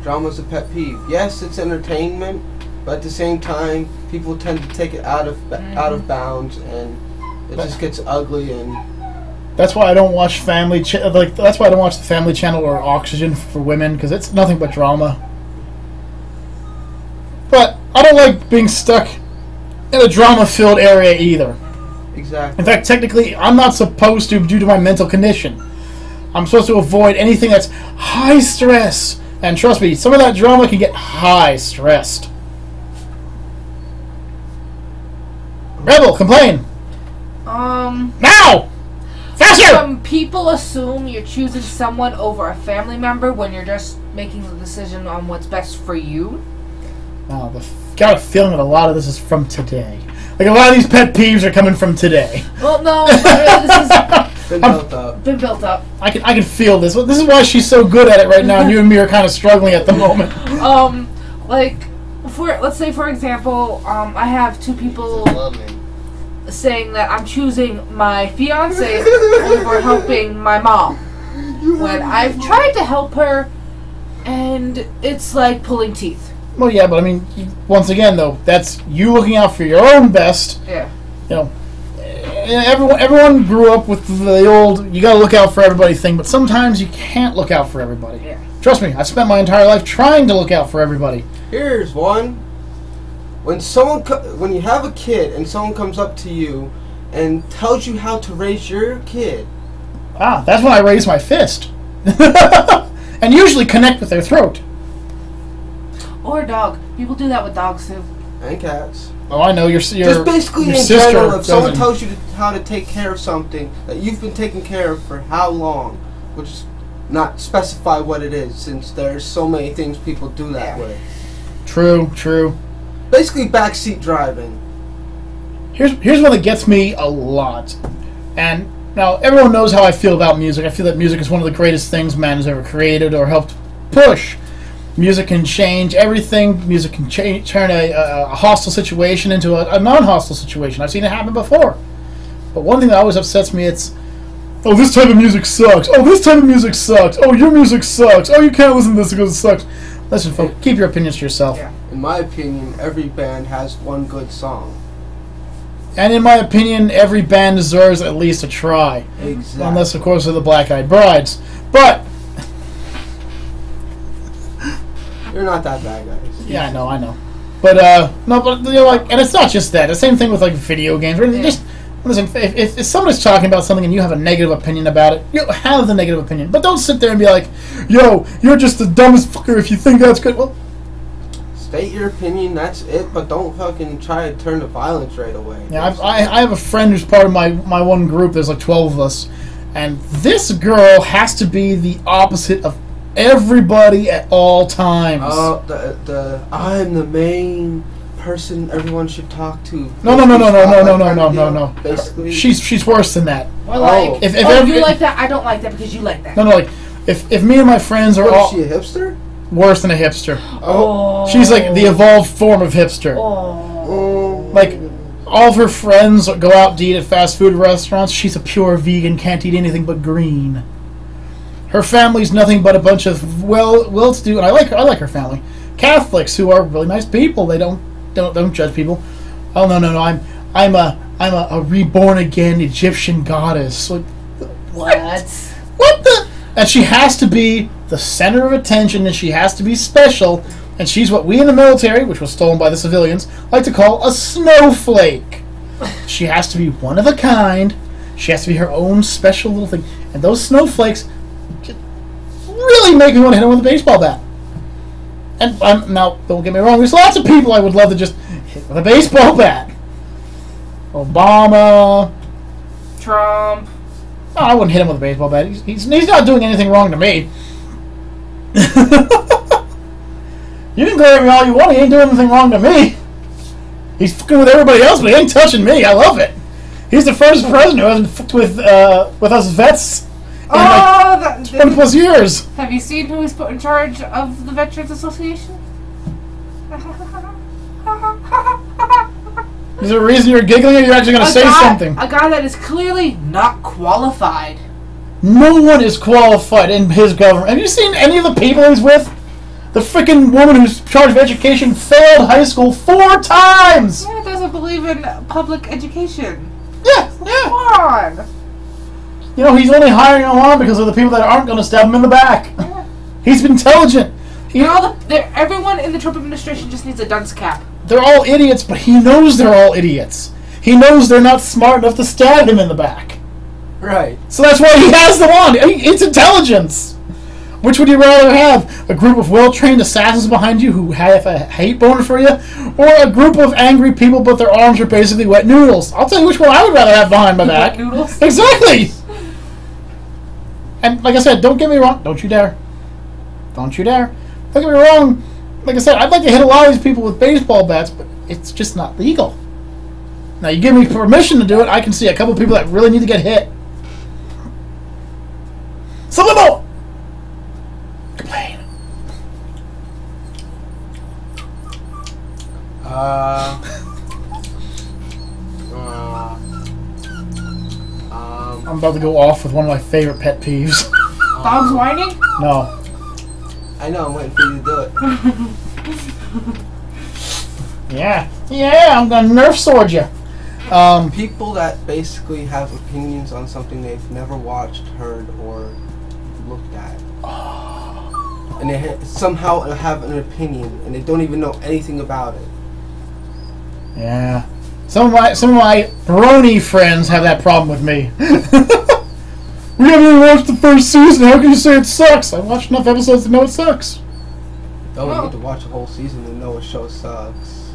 Drama's a pet peeve. Yes, it's entertainment, but at the same time, people tend to take it out of bounds, and it just gets ugly. And that's why I don't watch that's why I don't watch the Family Channel or Oxygen for women, because it's nothing but drama. But I don't like being stuck in a drama-filled area either. Exactly. In fact, technically, I'm not supposed to due to my mental condition. I'm supposed to avoid anything that's high stress. And trust me, some of that drama can get high stressed. Rebel, complain. Now! Faster! People assume you're choosing someone over a family member when you're just making the decision on what's best for you. Oh, got a feeling that a lot of this is from today. Like, a lot of these pet peeves are coming from today. Well, no, this has Been built up. been built up. I can feel this. This is why she's so good at it right now, and you and me are kind of struggling at the moment. Like, let's say, for example, I have two people saying that I'm choosing my fiance over helping my mom. When I've tried to help her, and it's like pulling teeth. Well, yeah, but I mean, once again, though, that's you looking out for your own best. Yeah. You know, everyone grew up with the old, you gotta look out for everybody thing, but sometimes you can't look out for everybody. Yeah. Trust me, I spent my entire life trying to look out for everybody. Here's one. When you have a kid and someone comes up to you and tells you how to raise your kid. Ah, that's when I raise my fist. And usually connect with their throat. Or a dog. People do that with dogs too. And cats. Oh, I know, Just basically in general, if someone tells you how to take care of something that you've been taking care of for how long, which is not specify what it is, since there's so many things people do that way. True. Basically backseat driving. Here's one that gets me a lot. And now, everyone knows how I feel about music. I feel that music is one of the greatest things man has ever created or helped push. Music can change everything. Music can turn a hostile situation into a non-hostile situation. I've seen it happen before. But one thing that always upsets me, it's, oh, this type of music sucks. Oh, this type of music sucks. Oh, your music sucks. Oh, you can't listen to this because it sucks. Listen, folks, keep your opinions to yourself. Yeah. In my opinion, every band has one good song. And in my opinion, every band deserves at least a try. Exactly. Unless, of course, they're the Black Eyed Brides. But you're not that bad, guys. yeah, I know. But no, but you know, like, and it's not just that. The same thing with like video games. Or just listen, if somebody's talking about something and you have a negative opinion about it, you have the negative opinion. But don't sit there and be like, "Yo, you're just the dumbest fucker if you think that's good." Well, state your opinion. That's it. But don't fucking try to turn to violence right away. yeah, I have a friend who's part of my one group. There's like 12 of us, and this girl has to be the opposite of everybody at all times. I'm the main person everyone should talk to. No. Basically, she's worse than that. Or like, If you like that, I don't like that because you like that. No, like if me and my friends are all is she a hipster? worse than a hipster. Oh. She's like the evolved form of hipster. Oh. Like, all of her friends go out to eat at fast food restaurants. She's a pure vegan, can't eat anything but green. Her family's nothing but a bunch of well-to-do, and I like her family, Catholics who are really nice people. They don't judge people. Oh no, I'm a reborn again Egyptian goddess. Like, what? What the? And she has to be the center of attention, and she has to be special, and she's what we in the military, which was stolen by the civilians, like to call a snowflake. She has to be one of a kind. She has to be her own special little thing. And those snowflakes really make me want to hit him with a baseball bat. And now, don't get me wrong, there's lots of people I would love to just hit with a baseball bat. Obama. Trump. No, I wouldn't hit him with a baseball bat. He's not doing anything wrong to me. You can glare at me all you want, he ain't doing anything wrong to me. He's fucking with everybody else, but he ain't touching me. I love it. He's the first president who hasn't fucked with us vets in like 20 plus years. Have you seen who is put in charge of the Veterans Association? Is there a reason you're giggling, or you're actually going to say something? A guy that is clearly not qualified. No one is qualified in his government. Have you seen any of the people he's with? The freaking woman who's in charge of education failed high school 4 times! Yeah, doesn't believe in public education. Yeah. Come on! You know, he's only hiring them on because of the people that aren't going to stab him in the back. Yeah. He's intelligent. Everyone in the Trump administration just needs a dunce cap. They're all idiots, but he knows they're all idiots. he knows they're not smart enough to stab him in the back. Right. So that's why he has the wand. I mean, it's intelligence. Which would you rather have? A group of well-trained assassins behind you who have a hate boner for you? Or a group of angry people but their arms are basically wet noodles? I'll tell you which one I would rather have behind my back. Wet noodles? Exactly! And like I said, don't get me wrong. Don't you dare. Don't you dare. Don't get me wrong. Like I said, I'd like to hit a lot of these people with baseball bats, but it's just not legal. Now, you give me permission to do it, I can see a couple of people that really need to get hit. Subliminal! Complain. I'm about to go off with one of my favorite pet peeves. Dogs whining? No. I know, I'm waiting for you to do it. Yeah. Yeah, I'm gonna Nerf sword you. People that basically have opinions on something they've never watched, heard, or looked at. And they somehow have an opinion, and they don't even know anything about it. Yeah. Some of my brony friends have that problem with me. We haven't even watched the first season. How can you say it sucks? I watched enough episodes to know it sucks. Don't need to watch a whole season to know a show sucks.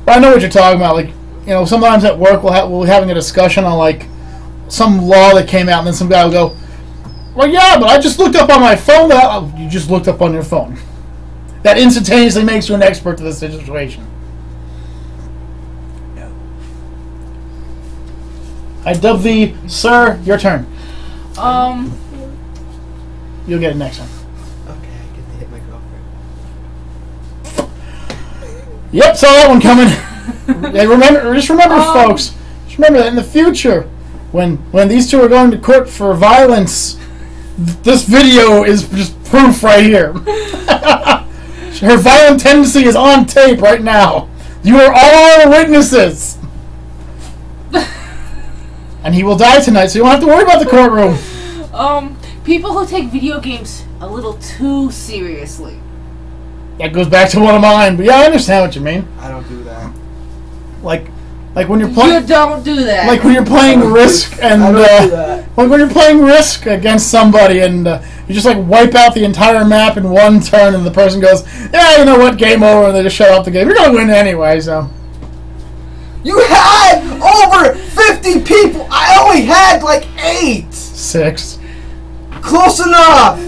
But I know what you're talking about. Like, you know, sometimes at work we'll be having a discussion on like some law that came out, and then some guy will go, "Well, yeah, but I just looked up on my phone." Oh, you just looked up on your phone. That instantaneously makes you an expert to this situation. I dub thee, sir. Your turn. You'll get it next time. Okay, I get to hit my girlfriend. Yep, saw that one coming. Yeah, just remember, folks. Just remember that in the future, when these two are going to court for violence, this video is just proof right here. Her violent tendency is on tape right now. You are all witnesses. And he will die tonight, so you don't have to worry about the courtroom. People who take video games a little too seriously. That goes back to one of mine, but yeah, I understand what you mean. I don't do that. Like when you're playing. You don't do that. Like when you're playing Risk and like when you're playing Risk against somebody and you just like wipe out the entire map in one turn, and the person goes, "Yeah, you know what? Game over," and they just shut off the game. You're gonna win anyway, so. You had over 50 people. I only had like 8. 6. Close enough.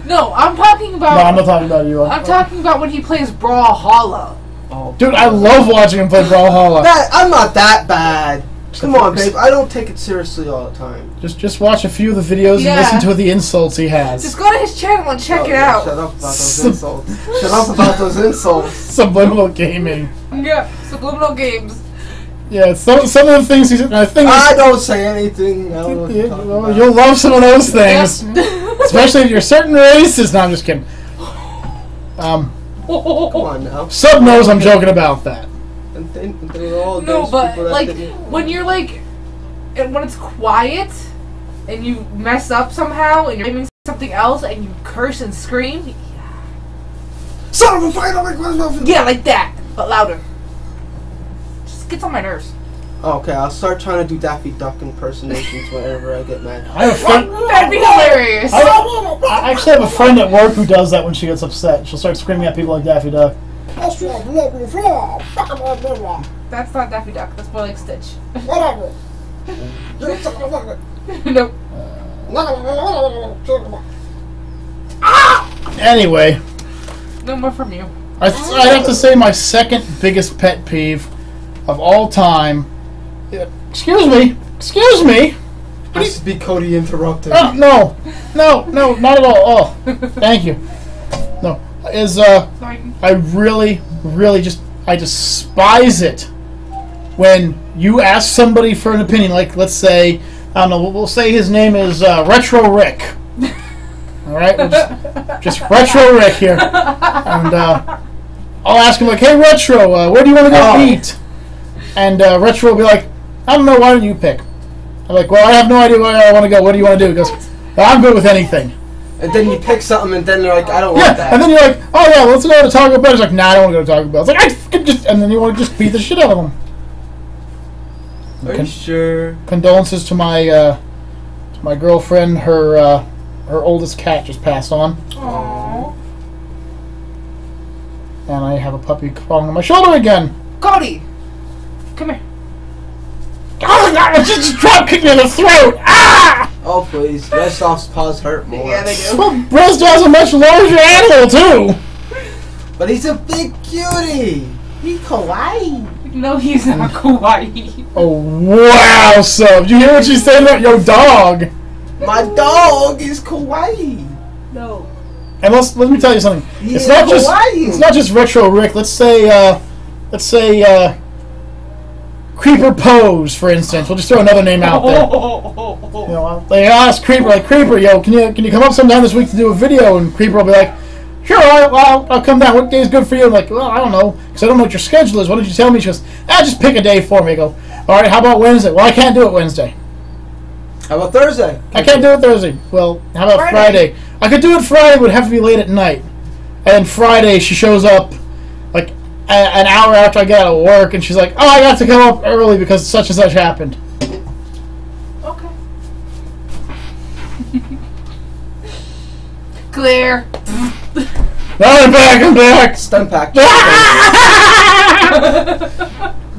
No, I'm talking about. No, I'm not talking about you. I'm talking about when he plays Brawlhalla. Oh, dude, I love watching him play Brawlhalla. I'm not that bad. Come on, babe. I don't take it seriously all the time. Just watch a few of the videos and listen to the insults he has. Just go to his channel and check it out. Shut up about those insults. Shut up about those insults. Subliminal gaming. Yeah, subliminal games. Yeah, some of the things he's. I don't say anything. You'll love some of those things, especially if you're certain races. No, I'm just kidding. Come on now. Sub knows I'm joking about that. No, but like when you're like, and when it's quiet, and you mess up somehow, and you're doing something else, and you curse and scream. Son of a fight! Yeah, like that, but louder. Gets on my nerves. Okay, I'll start trying to do Daffy Duck impersonations whenever I get mad. I have a friend. That'd be hilarious. I actually have a friend at work who does that when she gets upset. She'll start screaming at people like Daffy Duck. That's not Daffy Duck. That's more like Stitch. Whatever. Nope. Anyway. No more from you. I'd have to say my second biggest pet peeve of all time. Excuse me. Has to be Cody interrupted. Oh, no, not at all. Oh, thank you. No, I really I despise it when you ask somebody for an opinion. Like, let's say, I don't know, we'll say his name is Retro Rick. All right, just Retro Rick here, and I'll ask him like, "Hey, Retro, where do you want to go eat?" And Retro will be like, "I don't know. Why don't you pick?" I'm like, "Well, I have no idea where I want to go. What do you want to do?" He goes, "I'm good with anything." And then you pick something, and then they're like, "I don't want that." And then you're like, "Oh yeah, let's go to Taco Bell." He's like, "Nah, I don't want to go to Taco Bell." It's like, I just, and then you want to just beat the shit out of him. Are you sure? Condolences to my girlfriend. Her oldest cat just passed on. Aww. And I have a puppy crawling on my shoulder again. Cody! Come here. Oh, God, just drop kicked me in the throat! Ah! Oh, please. Restoff's paws hurt more. Yeah, they do. Well, Bristol's a much larger animal, too! But he's a big cutie. He's kawaii. No, he's not kawaii. Oh, wow, so did you hear what she said about your dog? My dog is kawaii. No. And let me tell you something. It's not just Retro Rick. Let's say Creeper Pose, for instance. We'll just throw another name out there. You know, they ask Creeper, like, Creeper, yo, can you come up sometime this week to do a video? And Creeper will be like, sure, I'll come down. What day is good for you? I'm like, well, I don't know, because I don't know what your schedule is. Why don't you tell me? She goes, just pick a day for me. I go, all right, how about Wednesday? Well, I can't do it Wednesday. How about Thursday? I can't do it Thursday. Well, how about Friday? I could do it Friday, but it would have to be late at night. And then Friday, she shows up like an hour after I get out of work, and she's like, oh, I got to come up early because such and such happened. Okay. Clear. No, I'm back. Stun pack.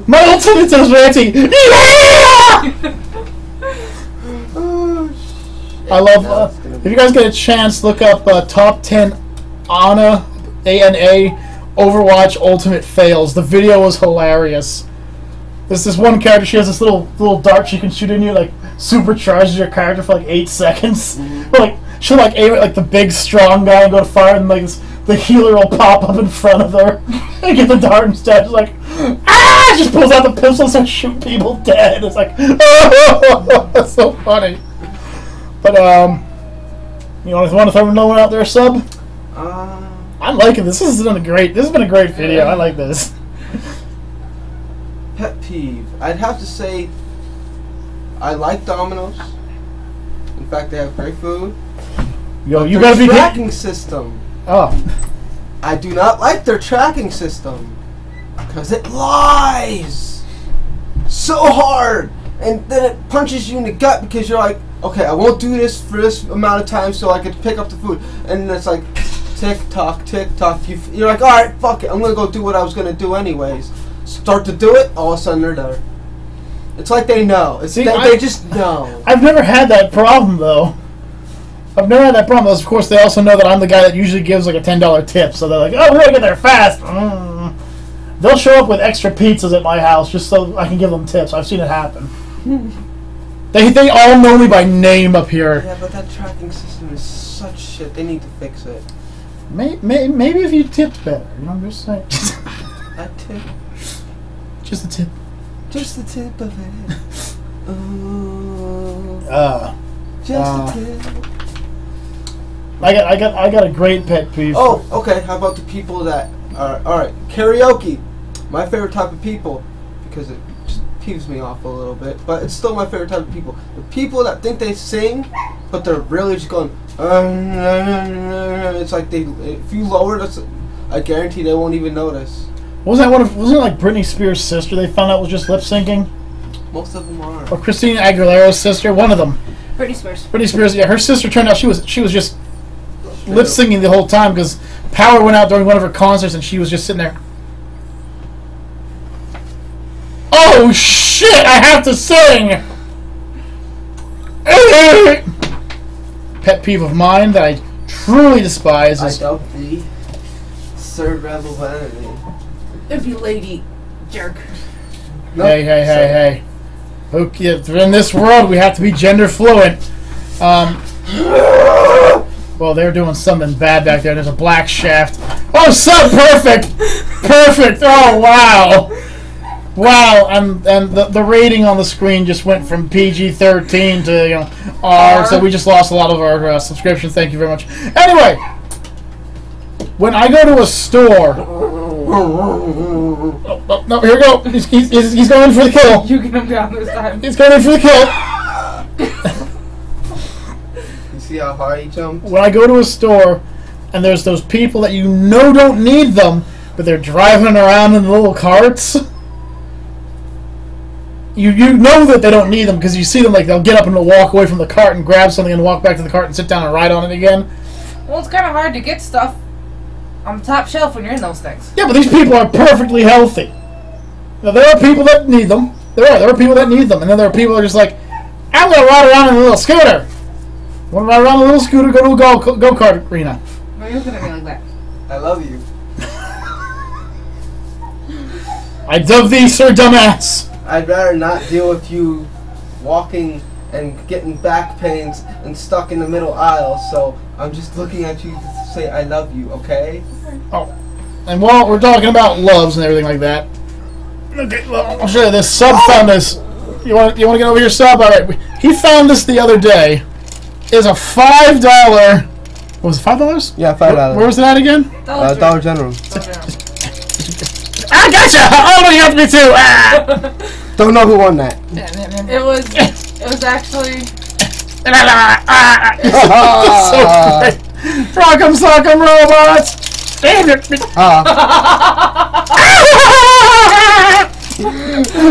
My ultimate is ready. Yeah! I love. If you guys get a chance, look up top 10 Ana Overwatch Ultimate Fails. The video was hilarious. There's this one character. She has this little dart she can shoot in you, like supercharges your character for like 8 seconds. But, like she'll like aim at like the big strong guy and go to fire, and like the healer will pop up in front of her and get the dart instead. She's like, ah! Just pulls out the pistol and starts shooting people dead. It's like, oh, that's so funny. But you want to throw no one out there, sub? I'm liking this. This has been a great video. I like this. Pet peeve. I'd have to say I like Domino's. In fact, they have great food. Yo, you their gotta be tracking system. Oh. I do not like their tracking system because it lies so hard, and then it punches you in the gut because you're like, okay, I won't do this for this amount of time so I can pick up the food, and then it's like tick tock, tick tock. You're like, all right, fuck it, I'm gonna go do what I was gonna do anyways. Start to do it, all of a sudden they're there. It's like they know. They just know. I've never had that problem though. I've never had that problem. Of course, they also know that I'm the guy that usually gives like a $10 tip, so they're like, oh, we're gonna get there fast. They'll show up with extra pizzas at my house just so I can give them tips. I've seen it happen. They all know me by name up here. Yeah, but that tracking system is such shit. They need to fix it. Maybe if you tipped better. You know, I'm just saying. A tip. Just a tip. Just the tip of it. Just the tip. I got a great pet peeve. Oh, okay. How about the people that are alright? Karaoke. My favorite type of people, because it just peeves me off a little bit, but it's still my favorite type of people. The people that think they sing, but they're really just going. It's like if you lower this, I guarantee they won't even notice. Wasn't it like Britney Spears' sister they found out was just lip syncing? Most of them are. Or Christina Aguilera's sister, one of them. Britney Spears. Britney Spears, yeah, her sister turned out she was just lip syncing the whole time because power went out during one of her concerts and she was just sitting there. Oh shit! I have to sing. Pet peeve of mine that I truly despise is. I doubt the third rebel enemy. If you lady jerk. Nope. Hey. Okay, in this world we have to be gender fluent. Well, they're doing something bad back there. There's a black shaft. Oh, so perfect! Perfect! Oh, wow! Wow, and the rating on the screen just went from PG-13 to, R, so we just lost a lot of our subscriptions. Thank you very much. Anyway, when I go to a store... Oh, no, here we go. He's going for the kill. You get him down this time. He's going in for the kill. You see how hard he jumped? When I go to a store and there's those people that you know don't need them, but they're driving around in the little carts... you know that they don't need them because you see them like they'll get up and they'll walk away from the cart and grab something and walk back to the cart and sit down and ride on it again. Well, it's kind of hard to get stuff on the top shelf when you're in those things. Yeah, but these people are perfectly healthy. Now, there are people that need them. There are people that need them, and then there are people that are just like, I'm gonna ride around in a little scooter. Want to ride around in a little scooter? Go to a go-kart arena. Why are you looking at me like that? I love you. I dub thee, Sir Dumbass. I'd rather not deal with you walking and getting back pains and stuck in the middle aisle, so I'm just looking at you to say I love you, okay? Oh, and while we're talking about loves and everything like that, okay, well, I'll show you this. Sub found this. You want to get over your sub? All right. He found this the other day. It's a $5. What was it, $5? Yeah, $5. Where was it at again? Dollar General. I gotcha! Oh, you have me too! Ah! Don't know who won that. It was actually... So great. Rock'em sock'em robots! Damn it!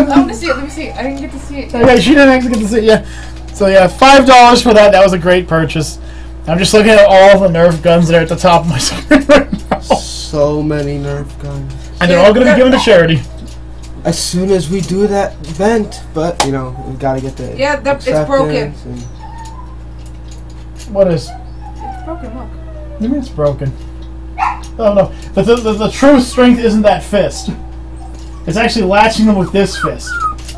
Let me see it. I didn't get to see it. Okay, she didn't actually get to see it, yeah. So yeah, $5 for that. That was a great purchase. I'm just looking at all the Nerf guns that are at the top of my screen right now. So many Nerf guns. And they're all going to be given to charity. As soon as we do that event, but, you know, we've got to get the it's broken. What is? It's broken, look. What do you mean it's broken? Oh no, the true strength isn't that fist. It's actually latching them with this fist.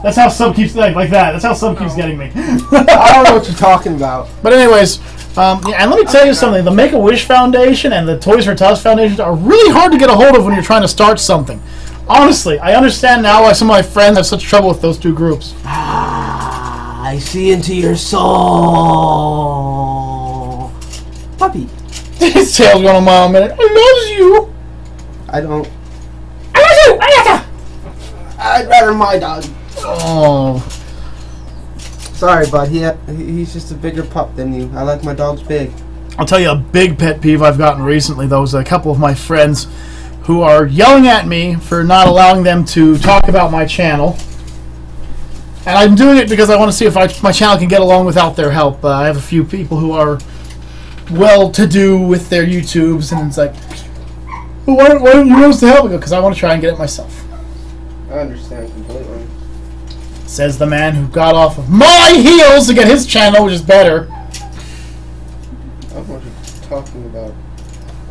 That's how sub keeps like that. That's how sub keeps getting me. I don't know what you're talking about. But anyways, yeah, and let me tell you something. The Make-A-Wish Foundation and the Toys for Tots Foundation are really hard to get a hold of when you're trying to start something. Honestly, I understand now why some of my friends have such trouble with those two groups. Ah, I see into your soul. Puppy. His tail's going a mile a minute. I love you. I don't. I love you. I love you. I'd rather my dog. Oh. Sorry, bud. He's just a bigger pup than you. I like my dogs big. I'll tell you a big pet peeve I've gotten recently, though, is a couple of my friends who are yelling at me for not allowing them to talk about my channel. And I'm doing it because I want to see if my channel can get along without their help. I have a few people who are well-to-do with their YouTubes, and it's like, well, why don't you want us to help? Because I want to try and get it myself. I understand completely. Says the man who got off of my heels to get his channel, which is better. I don't know what you're talking about.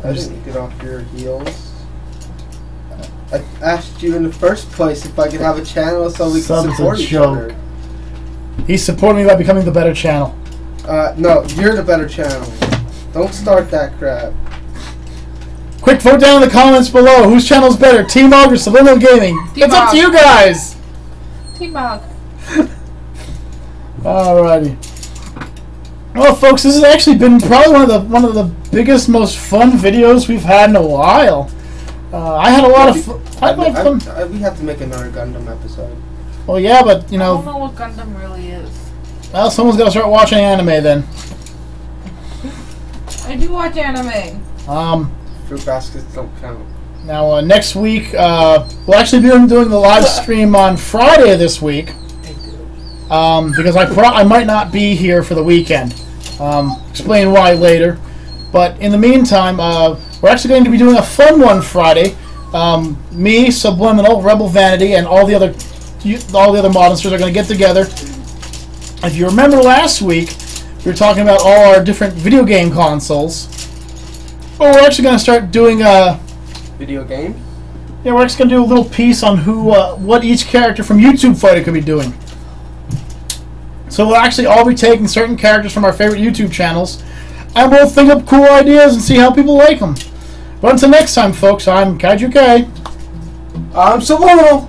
I didn't get off your heels. I asked you in the first place if I could have a channel so we could support each other. He's supporting me by becoming the better channel. No, you're the better channel. Don't start that crap. Quick, vote down in the comments below. Whose channel is better, TMOG or Subliminal Gaming? It's up to you guys. TMOG. Alrighty. Well, folks, this has actually been probably one of the biggest, most fun videos we've had in a while. I had a lot of fun. We have to make another Gundam episode. Well, yeah, but you know. I don't know what Gundam really is. Well, someone's got to start watching anime then. I do watch anime. Fruit baskets don't count. Now, next week, we'll actually be doing the live stream on Friday this week. Because I might not be here for the weekend. Explain why later. But in the meantime, we're actually going to be doing a fun one Friday. Me, Subliminal, Rebel Vanity, and all the other monsters are going to get together. If you remember last week, we were talking about all our different video game consoles. Well, we're actually going to start doing video game. Yeah, we're actually going to do a little piece on what each character from YouTube Fighter could be doing. So we'll actually all be taking certain characters from our favorite YouTube channels, and we'll think up cool ideas and see how people like them. But until next time, folks, I'm Kaiju K. I'm Subliminal.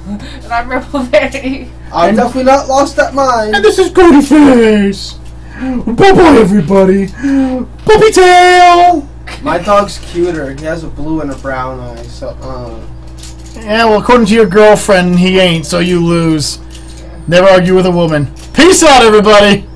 And I'm Rebel Vanity. I'm definitely not lost that mind. And this is Goody Face. Bye-bye, everybody. Puppy tail. My dog's cuter. He has a blue and a brown eye, so, Yeah, well, according to your girlfriend, he ain't, so you lose. Never argue with a woman. Peace out, everybody.